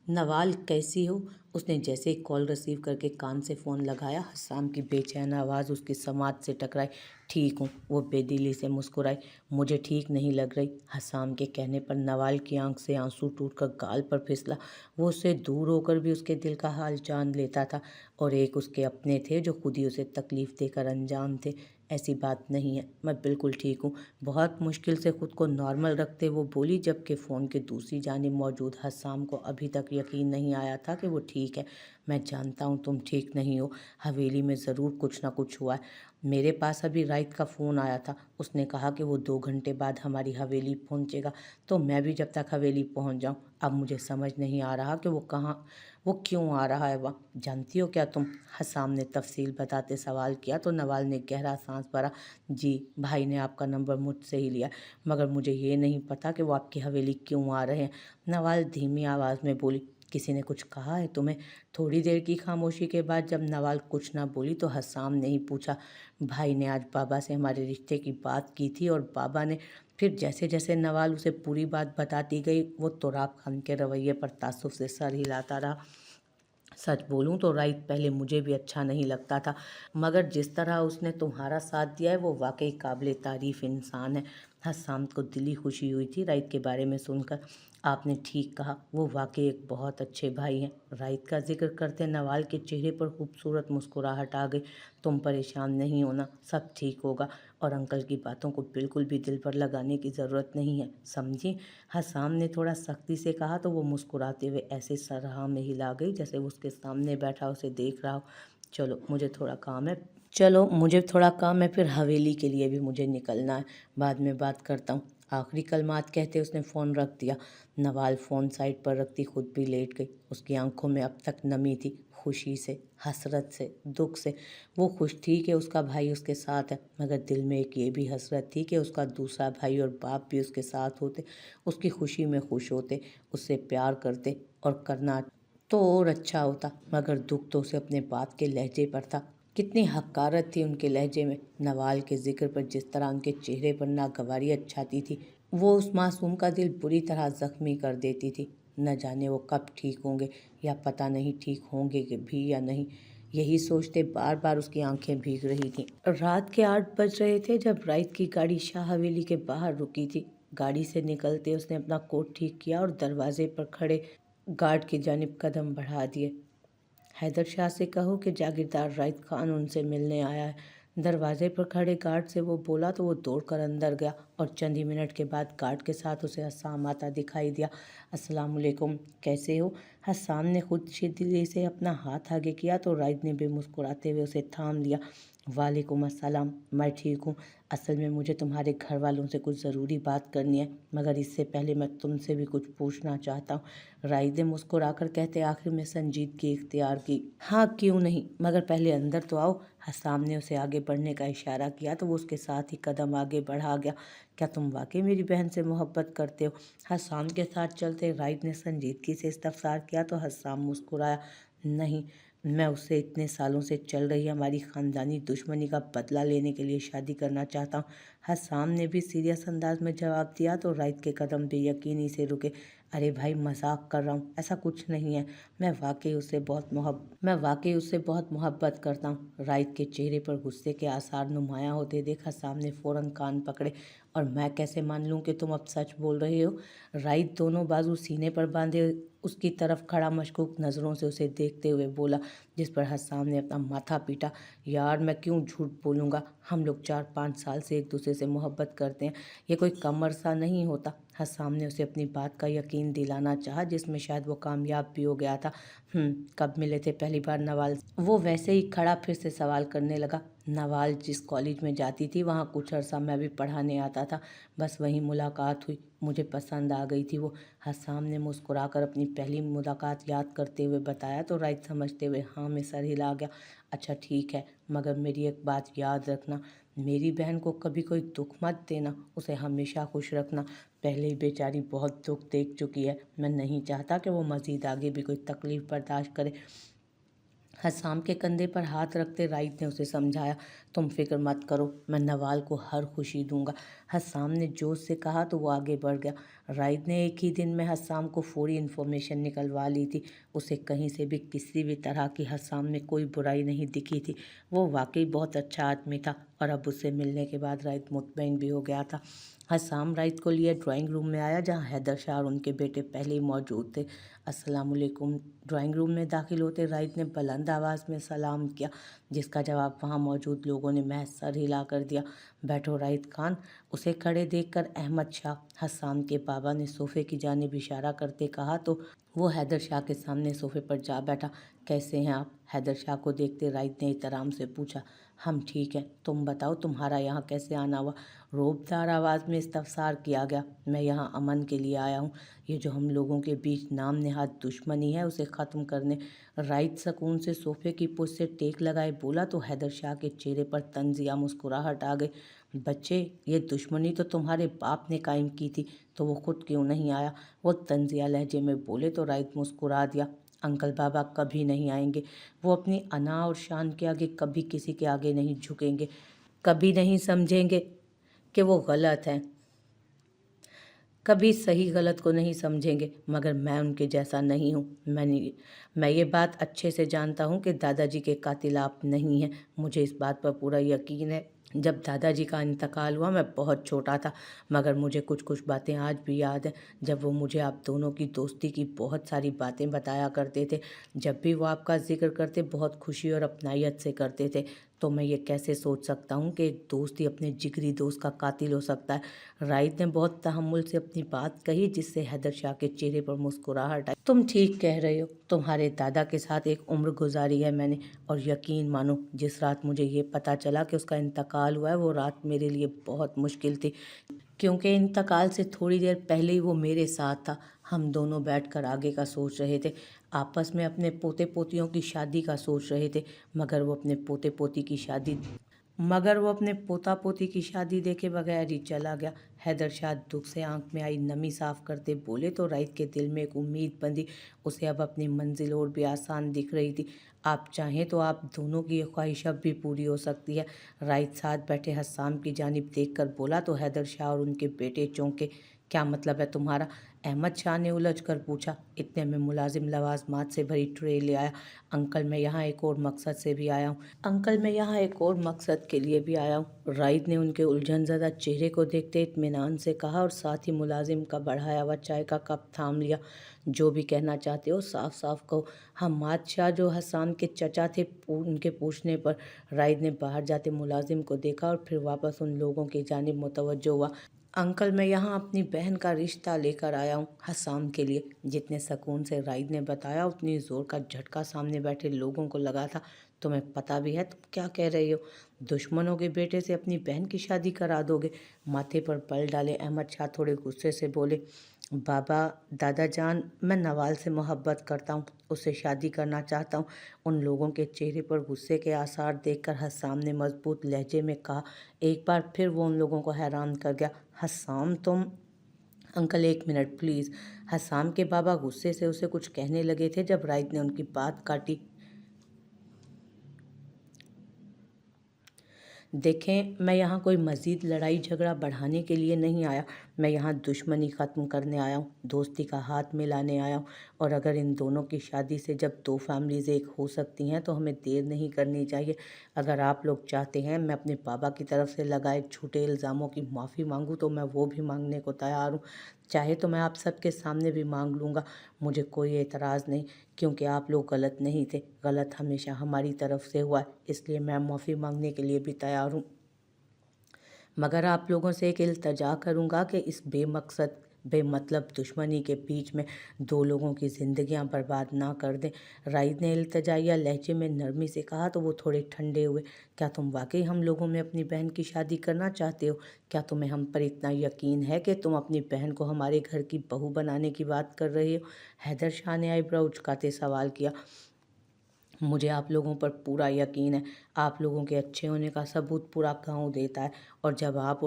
نوال کیسی ہو؟ اس نے جیسے ہی کال ریسیو کر کے کان سے فون لگایا، حسام کی بے چین آواز اس کی سماعت سے ٹکرائی۔ ٹھیک ہوں، وہ بے دلی سے مسکرائی۔ مجھے ٹھیک نہیں لگ رہی۔ حسام کے کہنے پر نوال کی آنکھ سے آنسو ٹوٹ کر گال پر پھسلا۔ وہ اس سے دور ہو کر بھی اس کے دل کا حال جان لیتا تھا، اور ایک اس کے اپنے تھے جو خود ہی اسے تکلیف دے کر انجام تھے۔ ایسی بات نہیں ہے، میں بالکل ٹھیک ہوں، بہت مشکل سے خود کو نارمل رکھتے وہ بولی، جبکہ فون کی دوسری جانب موجود حسام کو ابھی تک یقین نہیں آیا تھا کہ وہ ٹھیک ہے۔ میں جانتا ہوں تم ٹھیک نہیں ہو، حویلی میں ضرور کچھ نہ کچھ ہوا ہے۔ میرے پاس ابھی رائت کا فون آیا تھا، اس نے کہا کہ وہ 2 گھنٹے بعد ہماری حویلی پہنچے گا، تو میں بھی جب تک حویلی پہنچ جاؤں۔ اب مجھے سمجھ نہیں آ رہا کہ وہ کیوں آ رہا ہے وہاں۔ جانتی ہو کیا تم؟ حسام نے تفصیل بتاتے سوال کیا تو نوال نے گہرا سانس بھرا۔ جی، بھائی نے آپ کا نمبر مجھ سے ہی لیا، مگر مجھے یہ نہیں پتا کہ وہ آپ کی حویلی کیوں آ رہے ہیں۔ نوال دھیمی آواز میں بولی۔ کسی نے کچھ کہا ہے تمہیں؟ تھوڑی دیر کی خاموشی کے بعد جب نوال کچھ نہ بولی تو حسام نے ہی پوچھا۔ بھائی نے آج بابا سے ہمارے رشتے کی بات کی تھی، اور بابا نے پھر جیسے جیسے نوال اسے پوری بات بتاتی گئی، وہ تراب خان کے رویے پر تعصب سے سر ہلاتا رہا۔ سچ بولوں تو رائت پہلے مجھے بھی اچھا نہیں لگتا تھا، مگر جس طرح اس نے تمہارا ساتھ دیا ہے وہ واقعی قابل تعریف انسان ہے۔ حسام کو دلی خوشی ہوئی تھی رائت کے بارے میں سن کر۔ آپ نے ٹھیک کہا، وہ واقعی ایک بہت اچھے بھائی ہیں۔ رائت کا ذکر کرتے نوال کے چہرے پر خوبصورت مسکراہٹ آ گئی۔ تم پریشان نہیں ہونا، سب ٹھیک ہوگا، اور انکل کی باتوں کو بالکل بھی دل پر لگانے کی ضرورت نہیں ہے، سمجھی؟ حسام نے تھوڑا سختی سے کہا تو وہ مسکراتے ہوئے ایسے سر ہاں میں ہلا گئی جیسے وہ اس کے سامنے بیٹھا اسے دیکھ رہا ہو۔ چلو مجھے تھوڑا کام ہے، پھر حویلی کے لیے بھی مجھے نکلنا ہے، بعد میں بات کرتا ہوں۔ آخری کلمات کہتے اس نے فون رکھ دیا۔ نوال فون سائڈ پر رکھتی خود بھی لیٹ گئی۔ اس کی آنکھوں میں اب تک نمی تھی، خوشی سے، حسرت سے، دکھ سے۔ وہ خوش تھی کہ اس کا بھائی اس کے ساتھ ہے، مگر دل میں ایک یہ بھی حسرت تھی کہ اس کا دوسرا بھائی اور باپ بھی اس کے ساتھ ہوتے، اس کی خوشی میں خوش ہوتے، اس سے پیار کرتے، اور کرنا تو اور اچھا ہوتا، مگر دکھ تو اسے اپنے باپ کے لہجے پر تھا۔ کتنی حقارت تھی ان کے لہجے میں۔ نوال کے ذکر پر جس طرح ان کے چہرے پر ناگواری چھاتی تھی، وہ اس معصوم کا دل بری طرح زخمی کر دیتی تھی۔ نہ جانے وہ کب ٹھیک ہوں گے، یا پتہ نہیں ٹھیک ہوں گے بھی یا نہیں، یہی سوچتے بار بار اس کی آنکھیں بھیگ رہی تھیں۔ رات کے 8 بج رہے تھے جب رائت کی گاڑی شاہ حویلی کے باہر رکی تھی۔ گاڑی سے نکلتے اس نے اپنا کوٹ ٹھیک کیا اور دروازے پر کھڑے گارڈ کی جانب قدم بڑھا دیے۔ حیدر شاہ سے کہو کہ جاگیردار رائت خان ان سے ملنے آیا ہے۔ دروازے پر کھڑے گارڈ سے وہ بولا تو وہ دوڑ کر اندر گیا، اور چند ہی منٹ کے بعد گارڈ کے ساتھ اسے حسام آتا دکھائی دیا۔ السلام علیکم، کیسے ہو؟ حسام نے خود شدلی سے اپنا ہاتھ آگے کیا تو رائت نے بھی مسکراتے ہوئے اسے تھام لیا۔ وعلیکم السلام، میں ٹھیک ہوں۔ اصل میں مجھے تمہارے گھر والوں سے کچھ ضروری بات کرنی ہے، مگر اس سے پہلے میں تم سے بھی کچھ پوچھنا چاہتا ہوں، رائت نے مسکرا کر کہتے آخر میں سنجیدگی اختیار کی۔ ہاں کیوں نہیں، مگر پہلے اندر تو آؤ۔ حسام نے اسے آگے بڑھنے کا اشارہ کیا تو وہ اس کے ساتھ ہی قدم آگے بڑھا گیا۔ کیا تم واقعی میری بہن سے محبت کرتے ہو؟ حسام کے ساتھ چلتے رائت نے سنجیدگی سے استفسار کیا تو حسام مسکرایا۔ نہیں، میں اس سے اتنے سالوں سے چل رہی ہماری خاندانی دشمنی کا بدلہ لینے کے لیے شادی کرنا چاہتا ہوں۔ حسام نے بھی سیریس انداز میں جواب دیا تو رائت کے قدم بے یقینی سے رکے۔ ارے بھائی، مذاق کر رہا ہوں، ایسا کچھ نہیں ہے، میں واقعی اس سے بہت محبت کرتا ہوں۔ رائت کے چہرے پر غصے کے آثار نمایاں ہوتے دیکھ حسام نے فوراً کان پکڑے۔ اور میں کیسے مان لوں کہ تم اب سچ بول رہے ہو؟ رائت دونوں بازو سینے پر باندھے اس کی طرف کھڑا مشکوک نظروں سے اسے دیکھتے ہوئے بولا، جس پر حسام نے اپنا ماتھا پیٹا۔ یار میں کیوں جھوٹ بولوں گا، ہم لوگ 4-5 سال سے ایک دوسرے سے محبت کرتے ہیں، یہ کوئی کم عرصہ نہیں ہوتا۔ حسام نے اسے اپنی بات کا یقین دلانا چاہا، جس میں شاید وہ کامیاب بھی ہو گیا تھا۔ کب ملے تھے پہلی بار نوال سے؟ وہ ویسے ہی کھڑا پھر سے سوال کرنے لگا۔ نوال جس کالج میں جاتی تھی وہاں کچھ عرصہ میں بھی پڑھانے آتا تھا، بس وہیں ملاقات ہوئی، مجھے پسند آ گئی تھی وہ۔ حسام نے مسکرا کر اپنی پہلی ملاقات یاد کرتے ہوئے بتایا تو رائت سمجھتے ہوئے ہاں میں سر ہلا گیا۔ اچھا ٹھیک ہے، مگر میری ایک بات یاد رکھنا، میری بہن کو کبھی کوئی دکھ مت دینا، اسے ہمیشہ خوش رکھنا، پہلے ہی بیچاری بہت دکھ دیکھ چکی ہے، میں نہیں چاہتا کہ وہ مزید آگے بھی کوئی تکلیف برداشت کرے۔ حسام کے کندھے پر ہاتھ رکھتے رائت نے اسے سمجھایا، تم فکر مت کرو، میں نوال کو ہر خوشی دوں گا۔ حسام نے جوش سے کہا تو وہ آگے بڑھ گیا۔ राइद ने एक ही दिन में हस्साम को पूरी इन्फॉर्मेशन निकलवा ली थी। उसे कहीं से भी किसी भी तरह की हस्साम में कोई बुराई नहीं दिखी थी। वो वाकई बहुत अच्छा आदमी था और अब उससे मिलने के बाद राइद मुतमईन भी हो गया था। हस्साम राइद को लिए ड्राइंग रूम में आया जहाँ हैदर शाह और उनके बेटे पहले ही मौजूद थे। अस्सलाम वालेकुम। ड्राइंग रूम में दाखिल होते राइद ने बुलंद आवाज़ में सलाम किया, जिसका जवाब वहाँ मौजूद लोगों ने महज सर हिला कर दिया। बैठो राइद खान। उसे खड़े देखकर अहमद शाह हस्साम के बाबा ने सोफे की जानिब इशारा करते कहा तो वो हैदर शाह के सामने सोफे पर जा बैठा। कैसे हैं आप? हैदर शाह को देखते राइद ने एहतराम से पूछा। हम ठीक हैं, तुम बताओ तुम्हारा यहाँ कैसे आना हुआ? रोबदार आवाज़ में इस्तफसार किया गया। मैं यहाँ अमन के लिए आया हूँ। ये जो हम लोगों के बीच नाम नेहाद दुश्मनी है उसे ख़त्म करने। राइद सकून से सोफे की पुश से टेक लगाए बोला तो हैदर शाह के चेहरे पर तंजिया मुस्कुराहट आ गई। बच्चे, ये दुश्मनी तो तुम्हारे बाप ने कायम की थी, तो वो खुद क्यों नहीं आया? वो तंजिया लहजे में बोले तो राइद मुस्कुरा दिया। अंकल बाबा कभी नहीं आएंगे। वो अपनी अना और शान के आगे कभी किसी के आगे नहीं झुकेंगे, कभी नहीं समझेंगे कि वो गलत हैं, कभी सही गलत को नहीं समझेंगे। मगर मैं उनके जैसा नहीं हूँ। मैं ये बात अच्छे से जानता हूँ कि दादाजी के कातिल आप नहीं हैं। मुझे इस बात पर पूरा यकीन है। जब दादाजी का इंतकाल हुआ मैं बहुत छोटा था, मगर मुझे कुछ कुछ बातें आज भी याद हैं। जब वो मुझे आप दोनों की दोस्ती की बहुत सारी बातें बताया करते थे। जब भी वो आपका जिक्र करते बहुत खुशी और अपनायत से करते थे। तो मैं ये कैसे सोच सकता हूँ कि एक दोस्त ही अपने जिगरी दोस्त का कातिल हो सकता है? राइद ने बहुत तहम्मुल से अपनी बात कही, जिससे हैदर शाह के चेहरे पर मुस्कुराहट आई। तुम ठीक कह रहे हो। तुम्हारे दादा के साथ एक उम्र गुजारी है मैंने, और यकीन मानो जिस रात मुझे ये पता चला कि उसका इंतकाल हुआ है वो रात मेरे लिए बहुत मुश्किल थी, क्योंकि इंतकाल से थोड़ी देर पहले ही वो मेरे साथ था। हम दोनों बैठकर आगे का सोच रहे थे, आपस में अपने पोते पोतियों की शादी का सोच रहे थे। मगर वो अपने पोता पोती की शादी देखे बगैर ही चला गया। हैदर शाह दुख से आंख में आई नमी साफ करते बोले तो राइद के दिल में एक उम्मीद बंधी। उसे अब अपनी मंजिल और भी आसान दिख रही थी। आप चाहें तो आप दोनों की ये ख्वाहिश अब भी पूरी हो सकती है। राइद साथ बैठे हस्साम की जानिब देखकर बोला तो हैदर शाह और उनके बेटे चौंके। क्या मतलब है तुम्हारा? अहमद शाह ने उलझ कर पूछा। इतने में मुलाजिम लवाजमात से भरी ट्रे ले आया। अंकल, मैं यहाँ एक और मकसद से भी आया हूँ। अंकल, मैं यहाँ एक और मकसद के लिए भी आया हूँ। राइद ने उनके उलझन ज़दा चेहरे को देखते इत्मीनान से कहा और साथ ही मुलाजिम का बढ़ाया हुआ चाय का कप थाम लिया। जो भी कहना चाहते हो साफ साफ कहो। हम्माद शाह जो हसन के चचा थे, उनके पूछने पर राइद ने बाहर जाते मुलाजिम को देखा और फिर वापस उन लोगों की जानिब मुतवज्जो हुआ। अंकल, मैं यहाँ अपनी बहन का रिश्ता लेकर आया हूँ हस्साम के लिए। जितने सुकून से राइद ने बताया उतनी ज़ोर का झटका सामने बैठे लोगों को लगा था। तुम्हें पता भी है तुम क्या कह रही हो? दुश्मनों के बेटे से अपनी बहन की शादी करा दोगे? माथे पर बल डाले अहमद शाह थोड़े गुस्से से बोले। बाबा, दादा जान, मैं नवाल से मोहब्बत करता हूँ, उससे शादी करना चाहता हूँ। उन लोगों के चेहरे पर गुस्से के आसार देखकर हस्साम ने मजबूत लहजे में कहा। एक बार फिर वो उन लोगों को हैरान कर गया। हस्साम, तुम? अंकल, एक मिनट प्लीज़। हस्साम के बाबा गुस्से से उसे कुछ कहने लगे थे जब राइद ने उनकी बात काटी। देखें, मैं यहाँ कोई मज़ीद लड़ाई झगड़ा बढ़ाने के लिए नहीं आया। मैं यहाँ दुश्मनी ख़त्म करने आया हूँ, दोस्ती का हाथ मिलाने आया हूँ। और अगर इन दोनों की शादी से जब दो फैमिलीज़ एक हो सकती हैं तो हमें देर नहीं करनी चाहिए। अगर आप लोग चाहते हैं मैं अपने बाबा की तरफ से लगाए झूठे इल्ज़ामों की माफ़ी मांगूँ तो मैं वो भी मांगने को तैयार हूँ। चाहे तो मैं आप सबके सामने भी मांग लूँगा, मुझे कोई एतराज़ नहीं, क्योंकि आप लोग गलत नहीं थे। गलत हमेशा हमारी तरफ से हुआ है, इसलिए मैं माफ़ी मांगने के लिए भी तैयार हूँ। मगर आप लोगों से एक इल्तजा करूँगा कि इस बेमतलब दुश्मनी के बीच में दो लोगों की ज़िंदगियां बर्बाद ना कर दें। राइद ने इल्तजाइया लहजे में नरमी से कहा तो वो थोड़े ठंडे हुए। क्या तुम वाकई हम लोगों में अपनी बहन की शादी करना चाहते हो? क्या तुम्हें हम पर इतना यकीन है कि तुम अपनी बहन को हमारे घर की बहू बनाने की बात कर रहे हो? हैदर शाह ने आईब्रो उचकाते सवाल किया। मुझे आप लोगों पर पूरा यकीन है। आप लोगों के अच्छे होने का सबूत पूरा गांव देता है। और जब आप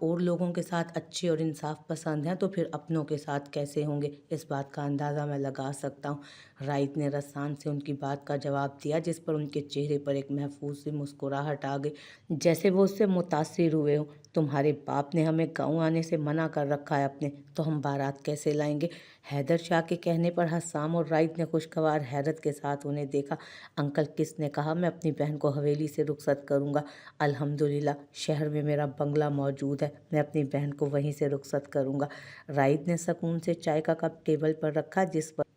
और लोगों के साथ अच्छे और इंसाफ पसंद हैं तो फिर अपनों के साथ कैसे होंगे, इस बात का अंदाज़ा मैं लगा सकता हूँ। राइद ने रसान से उनकी बात का जवाब दिया, जिस पर उनके चेहरे पर एक महफूज सी मुस्कुराहट आ गई, जैसे वो उससे मुतासिर हुए हो। तुम्हारे बाप ने हमें गाँव आने से मना कर रखा है अपने, तो हम बारात कैसे लाएंगे? हैदर शाह के कहने पर हसाम और राइद ने खुशगवार हैरत के साथ उन्हें देखा। अंकल, किसने कहा मैं अपनी बहन को हवेली से रुखसत करूंगा? अल्हम्दुलिल्लाह, शहर में मेरा बंगला मौजूद है, मैं अपनी बहन को वहीं से रुखसत करूंगा। राइद ने सुकून से चाय का कप टेबल पर रखा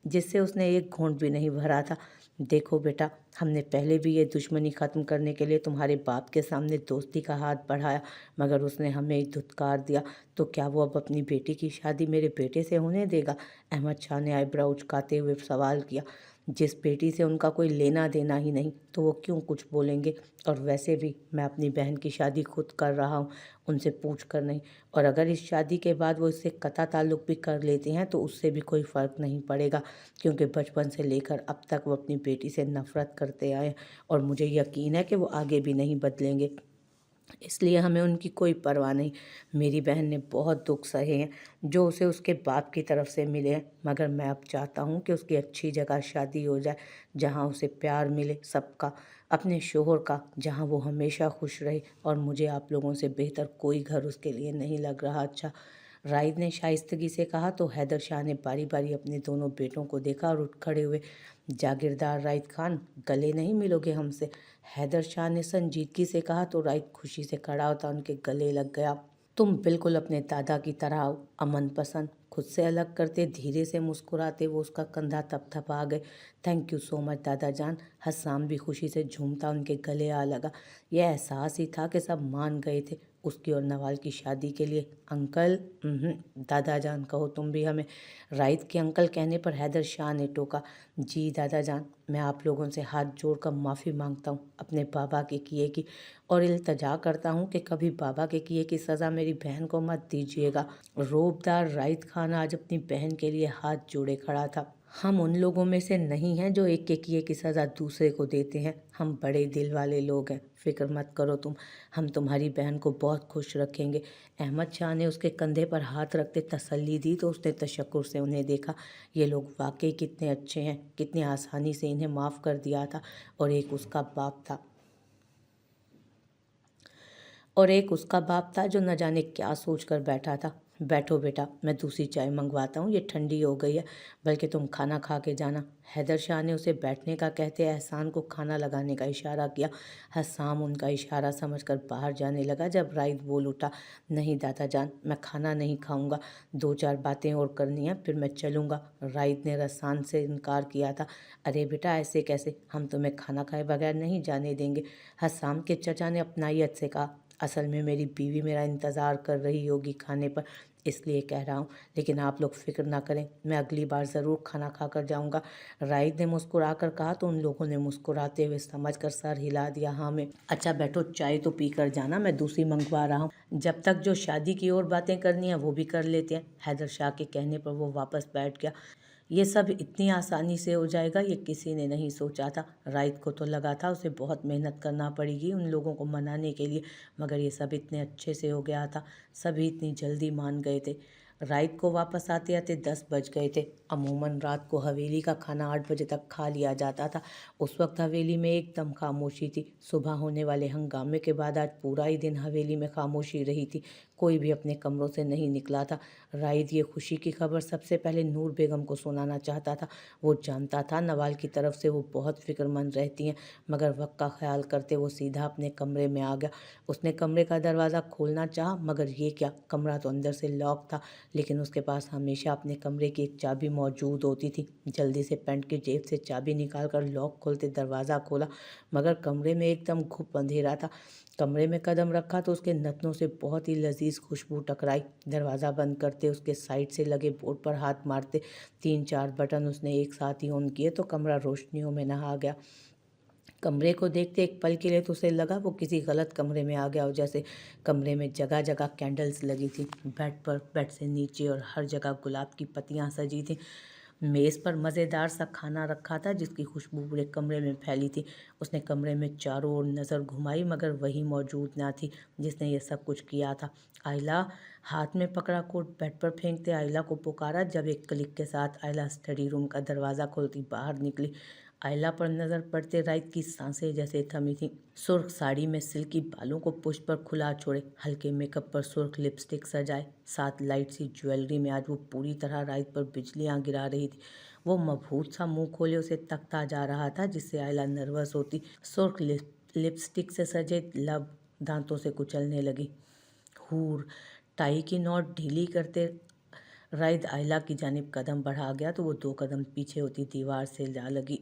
जिससे उसने एक घूंट भी नहीं भरा था। देखो बेटा, हमने पहले भी ये दुश्मनी ख़त्म करने के लिए तुम्हारे बाप के सामने दोस्ती का हाथ बढ़ाया, मगर उसने हमें धुतकार दिया। तो क्या वो अब अपनी बेटी की शादी मेरे बेटे से होने देगा? अहमद शाह ने आईब्रो उचकाते हुए सवाल किया। जिस बेटी से उनका कोई लेना देना ही नहीं, तो वो क्यों कुछ बोलेंगे? और वैसे भी मैं अपनी बहन की शादी खुद कर रहा हूँ, उनसे पूछ कर नहीं। और अगर इस शादी के बाद वो इससे कता ताल्लुक़ भी कर लेते हैं तो उससे भी कोई फ़र्क नहीं पड़ेगा, क्योंकि बचपन से लेकर अब तक वो अपनी बेटी से नफ़रत करते आए हैं और मुझे यकीन है कि वो आगे भी नहीं बदलेंगे। इसलिए हमें उनकी कोई परवाह नहीं। मेरी बहन ने बहुत दुख सहे हैं जो उसे उसके बाप की तरफ से मिले हैं, मगर मैं अब चाहता हूँ कि उसकी अच्छी जगह शादी हो जाए, जहाँ उसे प्यार मिले सबका, अपने शोहर का, जहाँ वो हमेशा खुश रहे। और मुझे आप लोगों से बेहतर कोई घर उसके लिए नहीं लग रहा। अच्छा, राइद ने शाइस्तगी से कहा। तो हैदर शाह ने बारी बारी अपने दोनों बेटों को देखा और उठ खड़े हुए। जागीरदार राइद खान, गले नहीं मिलोगे हमसे? हैदर शाह ने संजीदगी से कहा। तो राइद खुशी से खड़ा होता उनके गले लग गया। तुम बिल्कुल अपने दादा की तरह हो, अमन पसंद। खुद से अलग करते धीरे से मुस्कुराते वो उसका कंधा थपथपा गए। थैंक यू सो मच दादा जान। हसाम भी खुशी से झूमता उनके गले आ लगा। यह एहसास ही था कि सब मान गए थे उसकी और नवाल की शादी के लिए। अंकल, दादा जान कहो तुम भी हमें। राइद के अंकल कहने पर हैदर शाह ने टोका। जी दादा जान, मैं आप लोगों से हाथ जोड़कर माफ़ी मांगता हूँ अपने बाबा के किए की, और इल्तजा करता हूँ कि कभी बाबा के किए की सज़ा मेरी बहन को मत दीजिएगा। रोबदार राइद खान आज अपनी बहन के लिए हाथ जोड़े खड़ा था। हम उन लोगों में से नहीं हैं जो एक के किए की सज़ा दूसरे को देते हैं। हम बड़े दिल वाले लोग हैं, फिक्र मत करो तुम, हम तुम्हारी बहन को बहुत खुश रखेंगे। अहमद शाह ने उसके कंधे पर हाथ रखते तसल्ली दी तो उसने तशक्कुर से उन्हें देखा। ये लोग वाकई कितने अच्छे हैं, कितनी आसानी से इन्हें माफ़ कर दिया था। और एक उसका बाप था जो न जाने क्या सोच कर बैठा था। बैठो बेटा, मैं दूसरी चाय मंगवाता हूँ, ये ठंडी हो गई है, बल्कि तुम खाना खा के जाना। हैदर शाह ने उसे बैठने का कहते एहसान को खाना लगाने का इशारा किया। हसाम उनका इशारा समझकर बाहर जाने लगा जब राइद बोल उठा। नहीं दादा जान, मैं खाना नहीं खाऊंगा, 2-4 बातें और करनी है, फिर मैं चलूँगा। राइद ने रसान से इनकार किया था। अरे बेटा, ऐसे कैसे, हम तुम्हें खाना खाए बगैर नहीं जाने देंगे। हसाम के चचा ने अपनायत से कहा। असल में मेरी बीवी मेरा इंतज़ार कर रही होगी खाने पर, इसलिए कह रहा हूँ, लेकिन आप लोग फिक्र ना करें, मैं अगली बार ज़रूर खाना खा कर जाऊँगा। राइद ने मुस्कुरा कर कहा तो उन लोगों ने मुस्कुराते हुए समझकर सर हिला दिया। हाँ में। अच्छा बैठो, चाय तो पी कर जाना, मैं दूसरी मंगवा रहा हूँ। जब तक जो शादी की और बातें करनी है वो भी कर लेते हैं। हैदर शाह के कहने पर वो वापस बैठ गया। ये सब इतनी आसानी से हो जाएगा ये किसी ने नहीं सोचा था। राइद को तो लगा था उसे बहुत मेहनत करना पड़ेगी उन लोगों को मनाने के लिए, मगर ये सब इतने अच्छे से हो गया था। सभी इतनी जल्दी मान गए थे। राइद को वापस आते आते 10 बज गए थे। अमूमन रात को हवेली का खाना 8 बजे तक खा लिया जाता था। उस वक्त हवेली में एकदम खामोशी थी। सुबह होने वाले हंगामे के बाद आज पूरा ही दिन हवेली में खामोशी रही थी। कोई भी अपने कमरों से नहीं निकला था। राइद ये खुशी की खबर सबसे पहले नूर बेगम को सुनाना चाहता था। वो जानता था नवाल की तरफ से वो बहुत फिक्रमंद रहती हैं, मगर वक्त का ख्याल करते वो सीधा अपने कमरे में आ गया। उसने कमरे का दरवाज़ा खोलना चाहा, मगर ये क्या, कमरा तो अंदर से लॉक था, लेकिन उसके पास हमेशा अपने कमरे की एक चाबी मौजूद होती थी। जल्दी से पैंट की जेब से चाबी निकाल कर लॉक खोलते दरवाज़ा खोला, मगर कमरे में एकदम घुप अंधेरा था। कमरे में कदम रखा तो उसके नथनों से बहुत ही लजीज खुशबू टकराई। दरवाज़ा बंद करते उसके साइड से लगे बोर्ड पर हाथ मारते 3-4 बटन उसने एक साथ ही ऑन किए तो कमरा रोशनियों में नहा गया। कमरे को देखते एक पल के लिए तो उसे लगा वो किसी गलत कमरे में आ गया हो। जैसे कमरे में जगह जगह कैंडल्स लगी थी, बेड पर, बेड से नीचे और हर जगह गुलाब की पत्तियां सजी थी। मेज़ पर मज़ेदार सा खाना रखा था जिसकी खुशबू पूरे कमरे में फैली थी। उसने कमरे में चारों ओर नज़र घुमाई, मगर वही मौजूद ना थी जिसने ये सब कुछ किया था। आयला, हाथ में पकड़ा कोट बेड पर फेंकते आयला को पुकारा। जब एक क्लिक के साथ आयला स्टडी रूम का दरवाज़ा खोलती बाहर निकली। آئلہ پر نظر پڑتے رائت کی سانسیں جیسے تھمی تھیں۔ سرخ ساڑی میں سلکی بالوں کو پشت پر کھلا چھوڑے، ہلکے میک اپ پر سرخ لپسٹک سجائے، ساتھ لائٹ سی جویلری میں آج وہ پوری طرح رائت پر بجلیاں گرا رہی تھی۔ وہ مبہوت سا منہ کھولے اسے تکتا جا رہا تھا جس سے آئلہ نروس ہوتی سرخ لپسٹک سے سجے لب دانتوں سے کچلنے لگی۔ ہور ٹائی کی نوٹ ڈھیلی کرتے رائد آئلہ کی جانب قدم بڑھا گیا تو وہ 2 قدم پیچھے ہوتی دیوار سے جا لگی۔